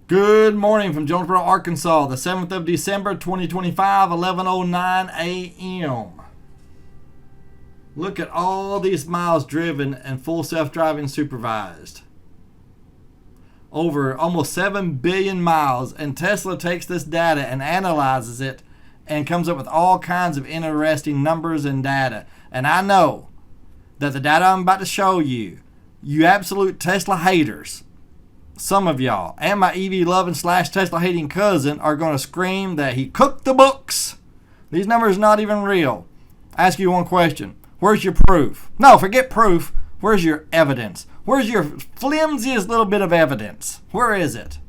Good morning from Jonesboro, Arkansas, the 7th of December, 2025, 11:09 a.m. Look at all these miles driven and full self-driving supervised. Over almost 7 billion miles, and Tesla takes this data and analyzes it and comes up with all kinds of interesting numbers and data. And I know that the data I'm about to show you, you absolute Tesla haters, some of y'all, and my EV loving / Tesla hating cousin are going to scream that he cooked the books. These numbers are not even real. I ask you one question. Where's your proof? No, forget proof. Where's your evidence? Where's your flimsiest little bit of evidence? Where is it?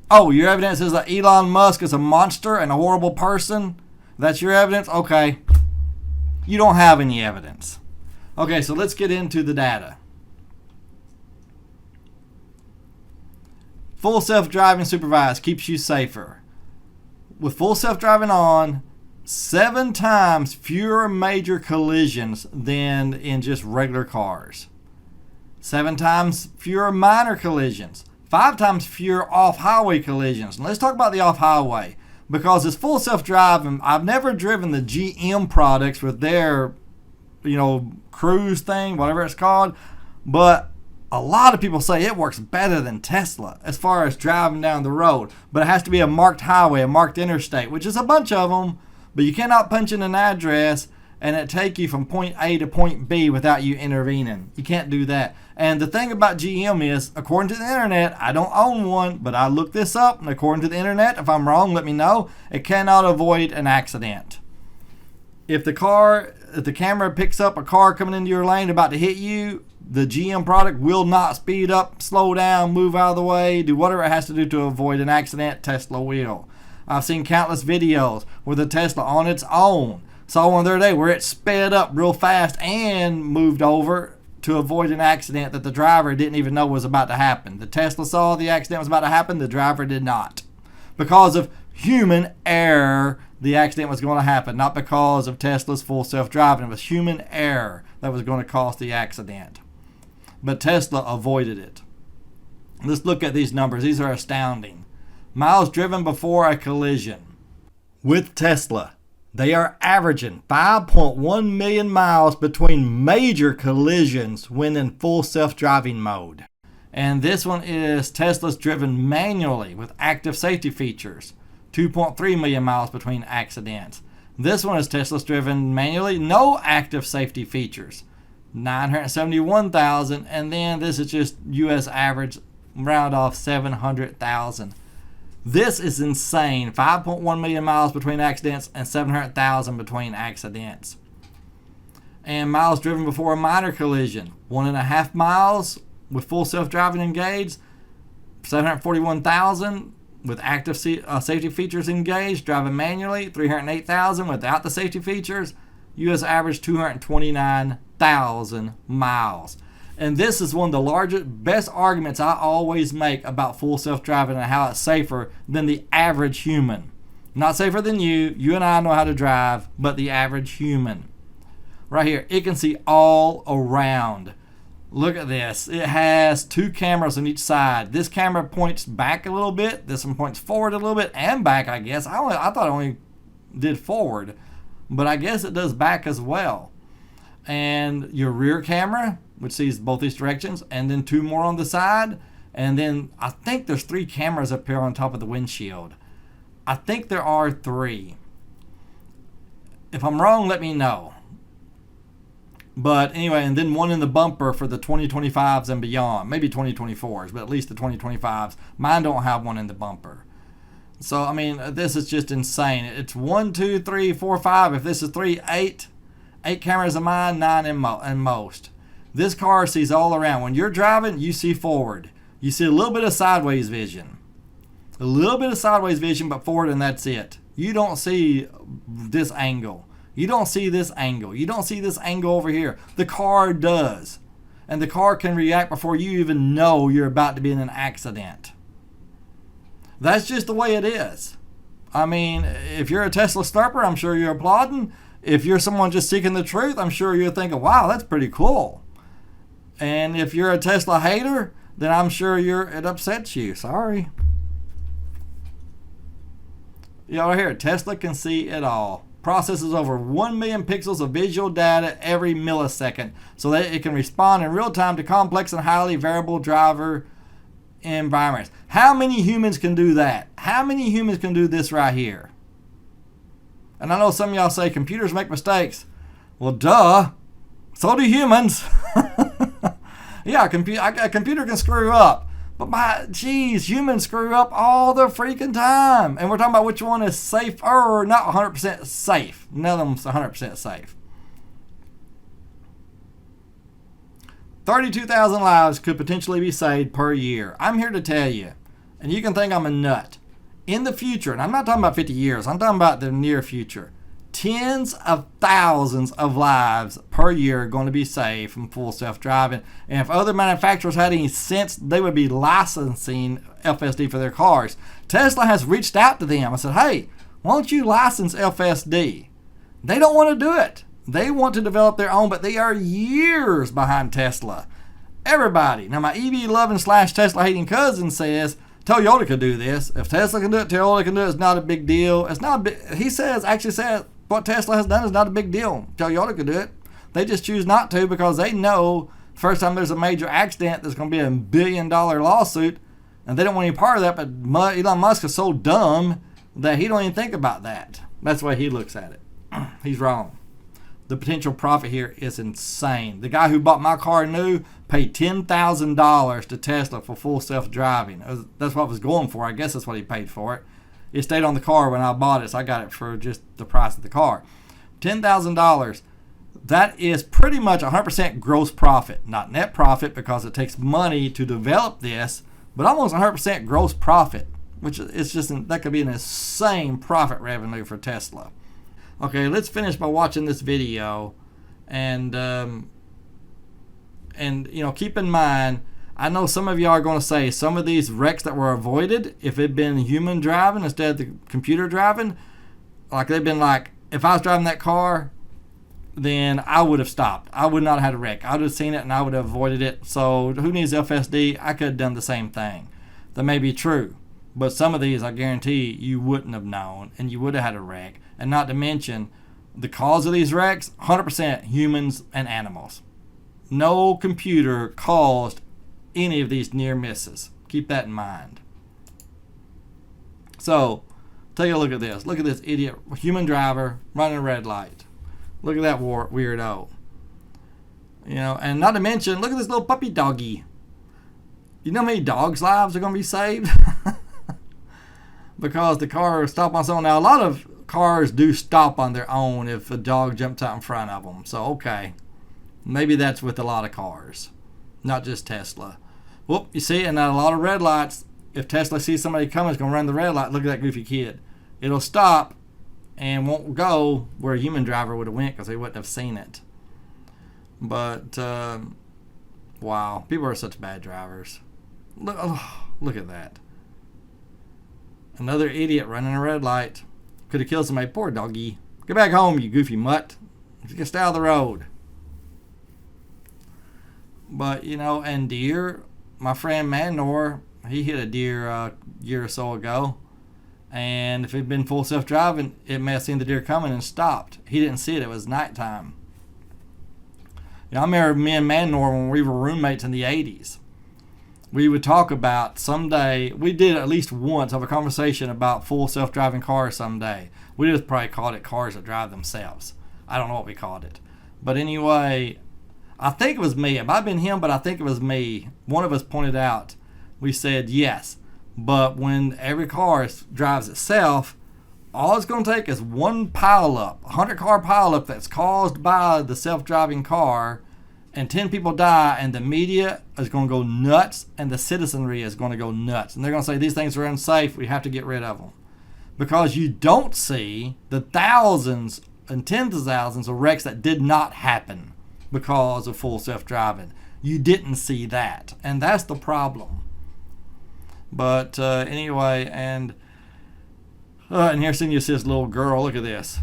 Oh, your evidence is that Elon Musk is a monster and a horrible person? That's your evidence? Okay. You don't have any evidence. Okay, so let's get into the data. Full self-driving supervised keeps you safer. With full self-driving on, 7 times fewer major collisions than in just regular cars. 7 times fewer minor collisions. 5 times fewer off-highway collisions. And let's talk about the off-highway. Because it's full self-driving, I've never driven the GM products with their, cruise thing, whatever it's called. But a lot of people say it works better than Tesla as far as driving down the road. But it has to be a marked highway, a marked interstate, which is a bunch of them. But you cannot punch in an address and it take you from point A to point B without you intervening. You can't do that. And the thing about GM is, according to the internet, I don't own one, but I looked this up, and according to the internet, if I'm wrong, let me know, it cannot avoid an accident. If the camera picks up a car coming into your lane about to hit you, the GM product will not speed up, slow down, move out of the way, do whatever it has to do to avoid an accident. Tesla will. I've seen countless videos where the Tesla on its own saw one the other day where it sped up real fast and moved over to avoid an accident that the driver didn't even know was about to happen. The Tesla saw the accident was about to happen, the driver did not. Because of human error, the accident was going to happen, not because of Tesla's full self-driving. It was human error that was going to cause the accident. But Tesla avoided it. Let's look at these numbers. These are astounding. Miles driven before a collision. With Tesla, they are averaging 5.1 million miles between major collisions when in full self-driving mode. And this one is Tesla's driven manually with active safety features. 2.3 million miles between accidents. This one is Tesla's driven manually, no active safety features. 971,000, and then this is just US average, round off 700,000. This is insane. 5.1 million miles between accidents and 700,000 between accidents. And miles driven before a minor collision. 1.5 miles with full self-driving engaged. 741,000 with active safety features engaged. Driving manually. 308,000 without the safety features. US average 229,000 miles. And this is one of the largest, best arguments I always make about full self-driving and how it's safer than the average human. Not safer than you. You and I know how to drive, but the average human. Right here, it can see all around. Look at this. It has 2 cameras on each side. This camera points back a little bit. This one points forward a little bit and back, I guess. I thought it only did forward, but I guess it does back as well. And your rear camera, which sees both these directions, and then 2 more on the side. And then I think there's 3 cameras up here on top of the windshield. I think there are 3. If I'm wrong, let me know. But anyway, and then 1 in the bumper for the 2025s and beyond. Maybe 2024s, but at least the 2025s. Mine don't have 1 in the bumper. So, I mean, this is just insane. It's 1, 2, 3, 4, 5. If this is 3, 8. 8 cameras of mine, 9 in most. This car sees all around. When you're driving, you see forward. You see a little bit of sideways vision. A little bit of sideways vision, but forward, and that's it. You don't see this angle. You don't see this angle. You don't see this angle over here. The car does. And the car can react before you even know you're about to be in an accident. That's just the way it is. I mean, if you're a Tesla snurper, I'm sure you're applauding. If you're someone just seeking the truth, I'm sure you're thinking, wow, that's pretty cool. And if you're a Tesla hater, then I'm sure it upsets you. Sorry. Right here, Tesla can see it all. Processes over 1 million pixels of visual data every millisecond so that it can respond in real time to complex and highly variable driver environments. How many humans can do that? How many humans can do this right here? And I know some of y'all say computers make mistakes. Well, duh. So do humans. Yeah, a computer can screw up. But humans screw up all the freaking time. And we're talking about which one is safe or not 100% safe. None of them's 100% safe. 32,000 lives could potentially be saved per year. I'm here to tell you, and you can think I'm a nut. In the future, and I'm not talking about 50 years, I'm talking about the near future, tens of thousands of lives per year are going to be saved from full self-driving. And if other manufacturers had any sense, they would be licensing FSD for their cars. Tesla has reached out to them and said, hey, why don't you license FSD? They don't want to do it. They want to develop their own, but they are years behind Tesla. Everybody. Now, my EV-loving / Tesla-hating cousin says, Toyota could do this. If Tesla can do it, Toyota can do it. It's not a big deal. It's not a big, he actually says what Tesla has done is not a big deal. Toyota could do it. They just choose not to because they know first time there's a major accident, there's going to be a $1 billion lawsuit, and they don't want any part of that. But Elon Musk is so dumb that he don't even think about that. That's the way he looks at it. He's wrong. The potential profit here is insane. The guy who bought my car new paid $10,000 to Tesla for full self-driving. That's what I was going for. I guess that's what he paid for it. It stayed on the car when I bought it, so I got it for just the price of the car. $10,000. That is pretty much 100% gross profit. Not net profit because it takes money to develop this, but almost 100% gross profit, which is just, that could be an insane profit revenue for Tesla. Okay, let's finish by watching this video, and keep in mind, I know some of y'all are going to say some of these wrecks that were avoided, if it'd been human driving instead of the computer driving, like they've been like, if I was driving that car, then I would have stopped. I would not have had a wreck. I would have seen it and I would have avoided it. So who needs FSD? I could have done the same thing. That may be true. But some of these, I guarantee you wouldn't have known, and you would have had a wreck. And not to mention, the cause of these wrecks, 100% humans and animals. No computer caused any of these near misses. Keep that in mind. So, take a look at this. Look at this idiot human driver running a red light. Look at that weirdo. And not to mention, look at this little puppy doggy. You know how many dogs' lives are going to be saved? Because the car stopped on its own. Now, a lot of cars do stop on their own if a dog jumps out in front of them. So, okay. Maybe that's with a lot of cars. Not just Tesla. Whoop, you see, and a lot of red lights. If Tesla sees somebody coming, it's going to run the red light. Look at that goofy kid. It'll stop and won't go where a human driver would have went because they wouldn't have seen it. But, wow. People are such bad drivers. Look at that. Another idiot running a red light. Could have killed somebody. Poor doggy. Get back home, you goofy mutt. Just stay out of the road. But, and deer. My friend Manor, he hit a deer a year or so ago. And if it had been full self-driving, it may have seen the deer coming and stopped. He didn't see it. It was nighttime. I remember me and Manor when we were roommates in the 80s. We would talk about someday, we did at least once have a conversation about full self-driving cars someday. We just probably called it cars that drive themselves. I don't know what we called it. But anyway, I think it was me. It might have been him, but I think it was me. One of us pointed out, we said yes. But when every car drives itself, all it's going to take is one pileup, 100-car pileup that's caused by the self-driving car, and 10 people die, and the media is going to go nuts, and the citizenry is going to go nuts. And they're going to say, these things are unsafe, we have to get rid of them. Because you don't see the thousands and tens of thousands of wrecks that did not happen because of full self-driving. You didn't see that, and that's the problem. But anyway, and here's seeing you see this little girl. Look at this.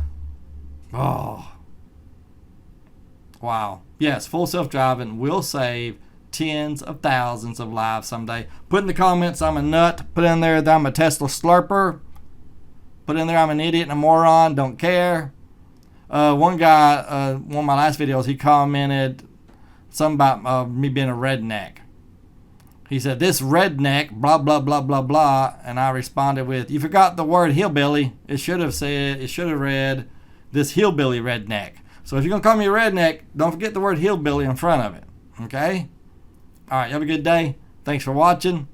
Oh. Wow. Yes, full self-driving will save tens of thousands of lives someday. Put in the comments I'm a nut. Put in there that I'm a Tesla slurper. Put in there, I'm an idiot and a moron, don't care. One guy, one of my last videos, he commented something about me being a redneck. He said, this redneck, blah, blah, blah, blah, blah. And I responded with, you forgot the word hillbilly. It should have read, this hillbilly redneck. So if you're going to call me a redneck, don't forget the word hillbilly in front of it. Okay? All right, you have a good day. Thanks for watching.